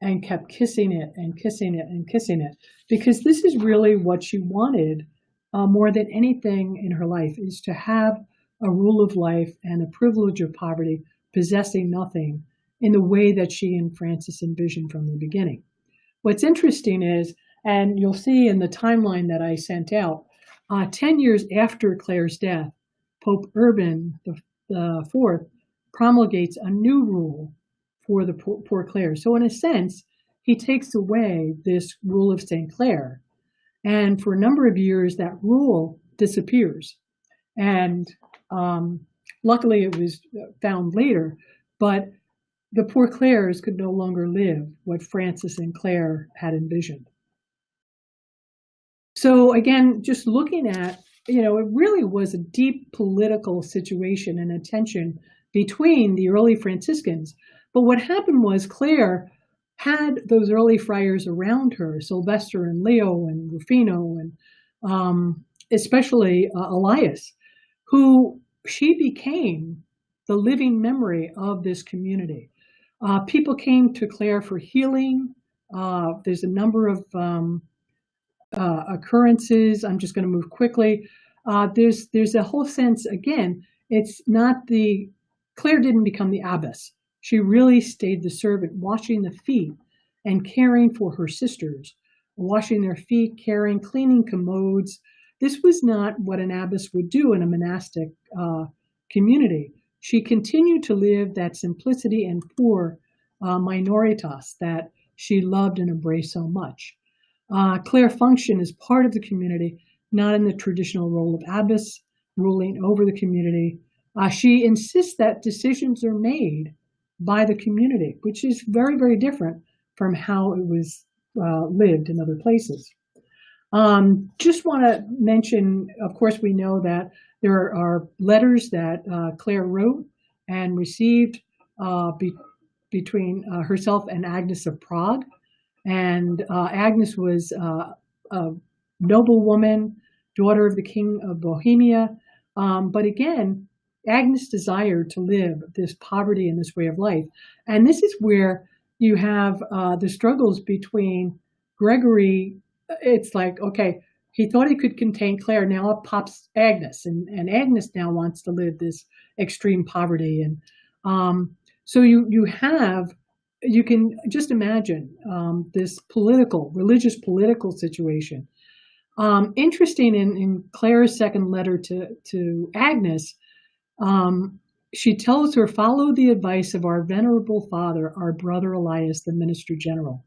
and kept kissing it and kissing it and kissing it, because this is really what she wanted more than anything in her life, is to have a rule of life and a privilege of poverty, possessing nothing, in the way that she and Francis envisioned from the beginning. What's interesting is, and you'll see in the timeline that I sent out, 10 years after Clare's death, Pope Urban IV promulgates a new rule for the poor Clare. So in a sense, he takes away this rule of St. Clare. And for a number of years, that rule disappears. And luckily it was found later, but the poor Clares could no longer live what Francis and Clare had envisioned. So again, just looking at, it really was a deep political situation and a tension between the early Franciscans. But what happened was Clare had those early friars around her, Sylvester and Leo and Rufino, and especially Elias, who she became the living memory of this community. People came to Clare for healing. There's a number of occurrences. I'm just going to move quickly. There's a whole sense, again, it's not Clare didn't become the abbess. She really stayed the servant, washing the feet and caring for her sisters, washing their feet, caring, cleaning commodes. This was not what an abbess would do in a monastic community. She continued to live that simplicity and poor minoritas that she loved and embraced so much. Clare functioned as part of the community, not in the traditional role of abbess, ruling over the community. She insists that decisions are made by the community, which is very, very different from how it was lived in other places. Just want to mention, of course, we know that there are letters that Clare wrote and received between herself and Agnes of Prague. And Agnes was a noble woman, daughter of the King of Bohemia. But again, Agnes desired to live this poverty and this way of life. And this is where you have the struggles between Gregory. It's like, okay, he thought he could contain Clare. Now up pops Agnes. And Agnes now wants to live this extreme poverty. And so you can just imagine this religious political situation. Interesting in Clare's second letter to Agnes, she tells her, follow the advice of our venerable father, our brother Elias, the minister general,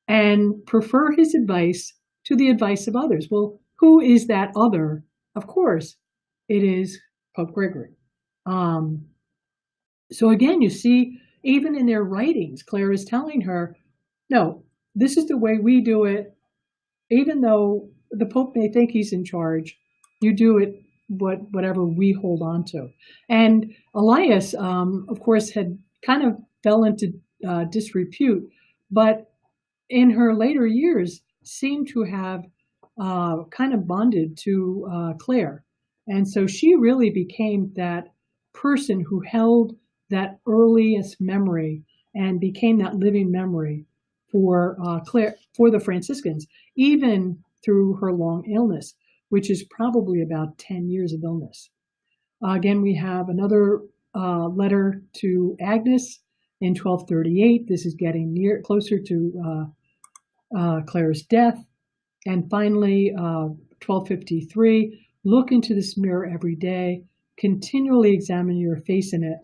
and prefer his advice to the advice of others. Well, who is that other? Of course, it is Pope Gregory. So again, you see, even in their writings, Clare is telling her, no, this is the way we do it. Even though the Pope may think he's in charge, you do it whatever we hold on to. And Elias, of course, had kind of fell into disrepute, but in her later years seemed to have kind of bonded to Clare. And so she really became that person who held that earliest memory and became that living memory for Clare, for the Franciscans, even through her long illness, which is probably about 10 years of illness. Again, we have another letter to Agnes in 1238. This is getting closer to Clare's death. And finally, 1253, look into this mirror every day, continually examine your face in it,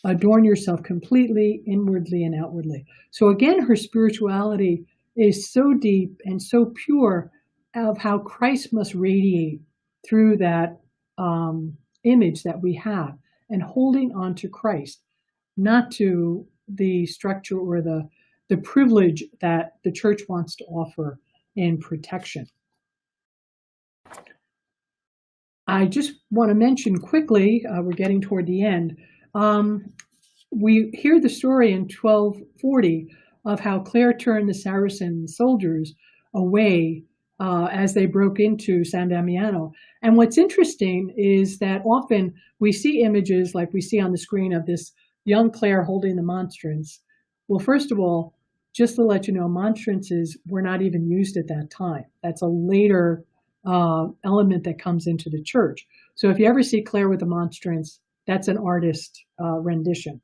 adorn yourself completely, inwardly and outwardly. So again, her spirituality is so deep and so pure of how Christ must radiate through that image that we have, and holding on to Christ, not to the structure or the the privilege that the church wants to offer in protection. I just want to mention quickly, we're getting toward the end, we hear the story in 1240 of how Clare turned the Saracen soldiers away as they broke into San Damiano. And what's interesting is that often we see images like we see on the screen of this young Clare holding the monstrance. Well, first of all, just to let you know, monstrances were not even used at that time. That's a later element that comes into the church. So if you ever see Clare with a monstrance, that's an artist rendition.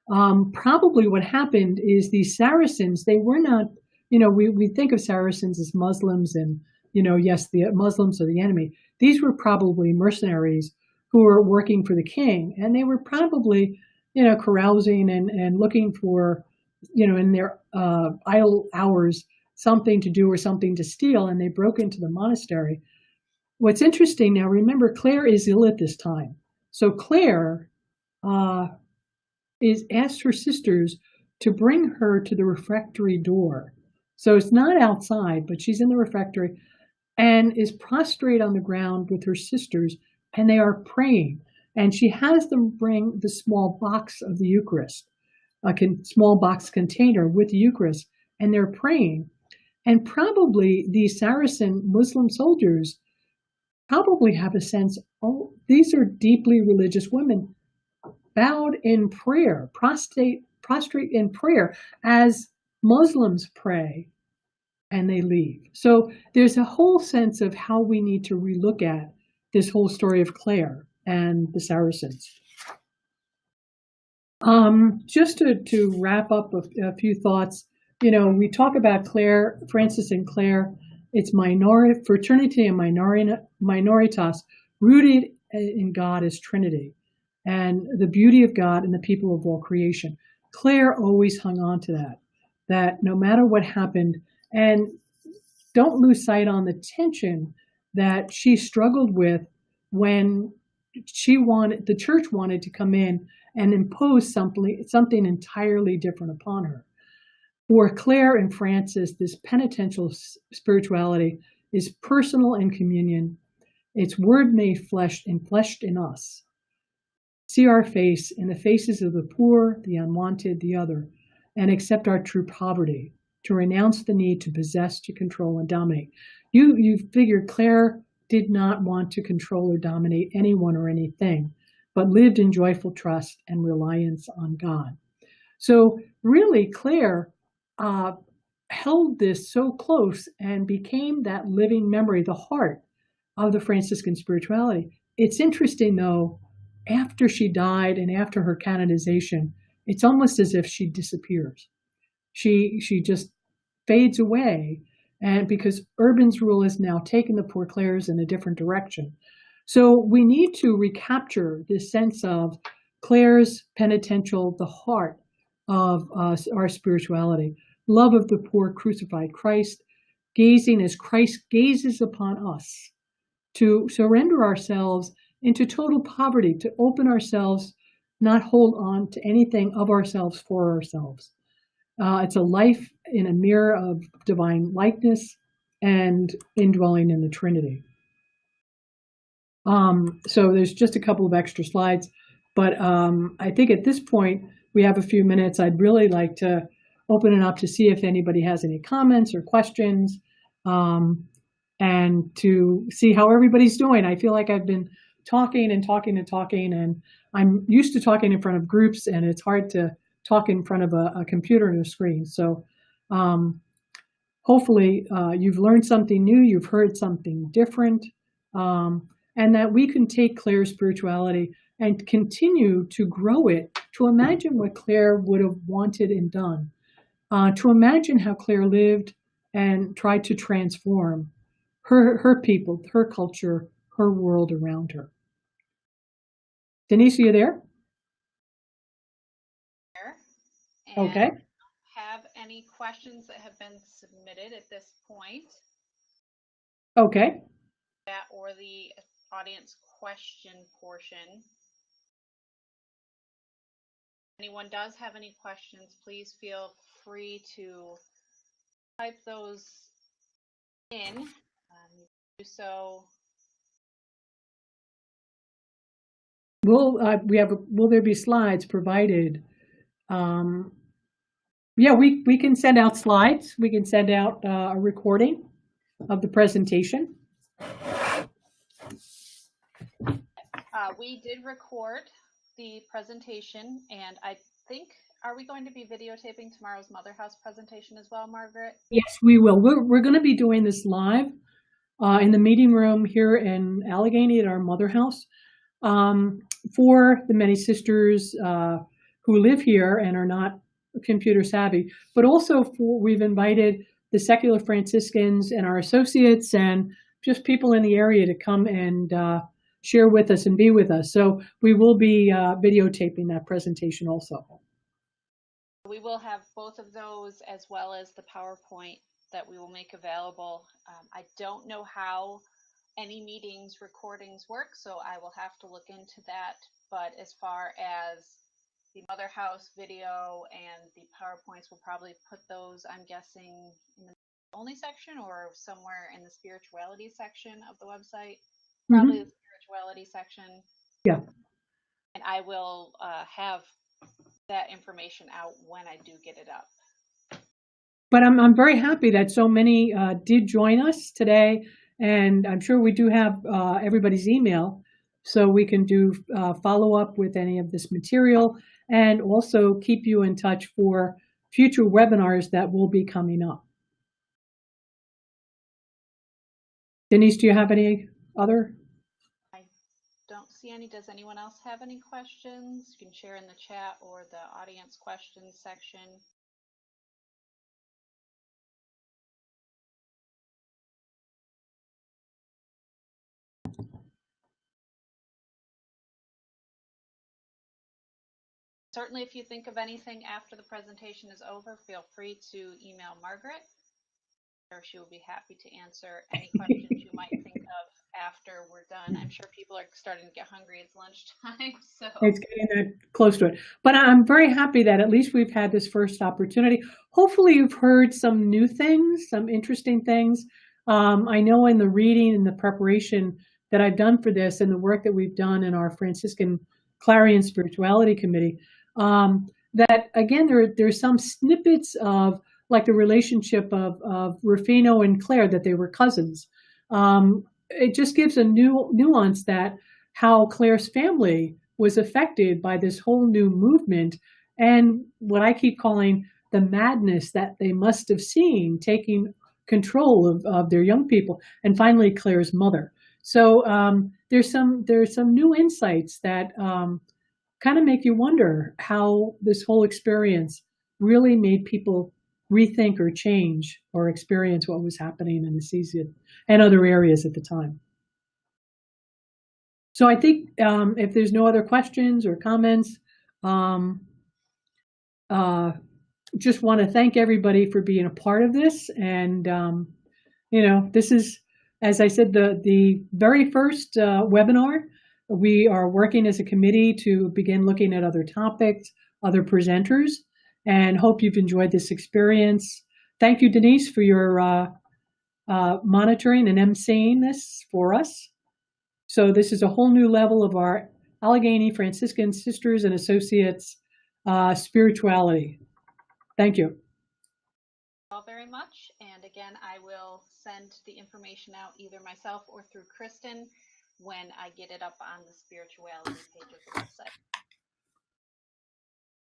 Probably what happened is these Saracens, they were not, we think of Saracens as Muslims and, yes, the Muslims are the enemy. These were probably mercenaries who were working for the king, and they were probably, carousing and looking for, in their idle hours, something to do or something to steal, and they broke into the monastery. What's interesting now, remember, Clare is ill at this time. So Clare is asked her sisters to bring her to the refectory door. So it's not outside, but she's in the refectory and is prostrate on the ground with her sisters, and they are praying. And she has them bring the small box of the Eucharist, small box container with the Eucharist, and they're praying. And probably these Saracen Muslim soldiers probably have a sense, oh, these are deeply religious women, bowed in prayer, prostrate in prayer as Muslims pray, and they leave. So there's a whole sense of how we need to relook at this whole story of Clare and the Saracens. Just to wrap up a few thoughts, we talk about Clare, Francis and Clare. It's fraternity and minoritas, rooted in God as Trinity, and the beauty of God and the people of all creation. Clare always hung on to that no matter what happened, and don't lose sight on the tension that she struggled with when the church wanted to come in and impose something entirely different upon her. For Clare and Francis, this penitential spirituality is personal and communion. It's word made flesh and fleshed in us. See our face in the faces of the poor, the unwanted, the other, and accept our true poverty, to renounce the need to possess, to control, and dominate. You figured Clare did not want to control or dominate anyone or anything, but lived in joyful trust and reliance on God. So really, Clare held this so close and became that living memory, the heart of the Franciscan spirituality. It's interesting, though, after she died and after her canonization, it's almost as if she disappears. She just fades away, and because Urban's rule has now taken the poor Clares in a different direction. So we need to recapture this sense of Clare's penitential, the heart of our spirituality, love of the poor crucified Christ, gazing as Christ gazes upon us, to surrender ourselves into total poverty, to open ourselves, not hold on to anything of ourselves for ourselves. It's a life in a mirror of divine likeness and indwelling in the Trinity. So there's just a couple of extra slides, but I think at this point we have a few minutes. I'd really like to open it up to see if anybody has any comments or questions, and to see how everybody's doing. I feel like I've been talking and talking and talking, and I'm used to talking in front of groups, and it's hard to talk in front of a computer and a screen. So hopefully you've learned something new, you've heard something different, and that we can take Clare's spirituality and continue to grow it, to imagine what Clare would have wanted and done, to imagine how Clare lived and tried to transform her people, her culture, her world around her. Denise, are you there? And okay. Have any questions that have been submitted at this point? Okay. That or the audience question portion. anyone does have any questions, please feel free to type those in. Do so. Will there be slides provided? Yeah, we can send out slides. We can send out a recording of the presentation. We did record the presentation, and I think, are we going to be videotaping tomorrow's Mother House presentation as well, Margaret? Yes, we will. We're going to be doing this live in the meeting room here in Allegheny at our Mother House for the many sisters who live here and are not computer savvy, but also we've invited the secular Franciscans and our associates and just people in the area to come and share with us and be with us. So we will be videotaping that presentation also. We will have both of those as well as the PowerPoint that we will make available. I don't know how any meetings recordings work, so I will have to look into that. But as far as the Mother House video and the PowerPoints, we'll probably put those, I'm guessing, in the only section or somewhere in the spirituality section of the website. Probably the spirituality section. Yeah. And I will have that information out when I do get it up. But I'm very happy that so many did join us today, and I'm sure we do have everybody's email, so we can do follow up with any of this material and also keep you in touch for future webinars that will be coming up. Denise, do you have any other? I don't see any. Does anyone else have any questions? You can share in the chat or the audience questions section. Certainly, if you think of anything after the presentation is over, feel free to email Margaret. I'm sure she will be happy to answer any questions you might think of after we're done. I'm sure people are starting to get hungry. It's lunchtime, so it's getting close to it. But I'm very happy that at least we've had this first opportunity. Hopefully, you've heard some new things, some interesting things. I know in the reading and the preparation that I've done for this and the work that we've done in our Franciscan Clarion Spirituality Committee, that again, there's some snippets of like the relationship of Rufino and Clare, that they were cousins. It just gives a new nuance that how Clare's family was affected by this whole new movement and what I keep calling the madness that they must have seen taking control of their young people, and finally Clare's mother. So there's some new insights that kind of make you wonder how this whole experience really made people rethink or change or experience what was happening in Assisi and other areas at the time. So I think if there's no other questions or comments, just want to thank everybody for being a part of this. And, this is, as I said, the very first webinar. We are working as a committee to begin looking at other topics, other presenters, and hope you've enjoyed this experience. Thank you, Denise, for your monitoring and emceeing this for us. So this is a whole new level of our Allegheny Franciscan Sisters and Associates spirituality. Thank you. All very much. And again, I will send the information out either myself or through Kristen when I get it up on the spirituality page of the website.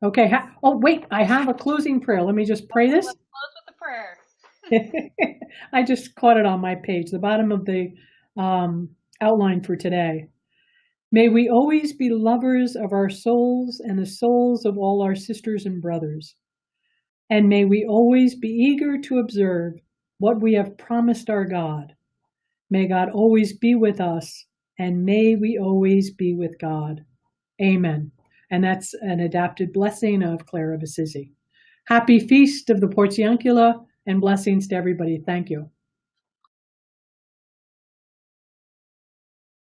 Okay. Oh, wait, I have a closing prayer. Let me just pray this. Let's close with the prayer. I just caught it on my page, the bottom of the outline for today. May we always be lovers of our souls and the souls of all our sisters and brothers. And may we always be eager to observe what we have promised our God. May God always be with us, and may we always be with God. Amen. And that's an adapted blessing of Clare of Assisi. Happy Feast of the Portiuncula, and blessings to everybody. Thank you.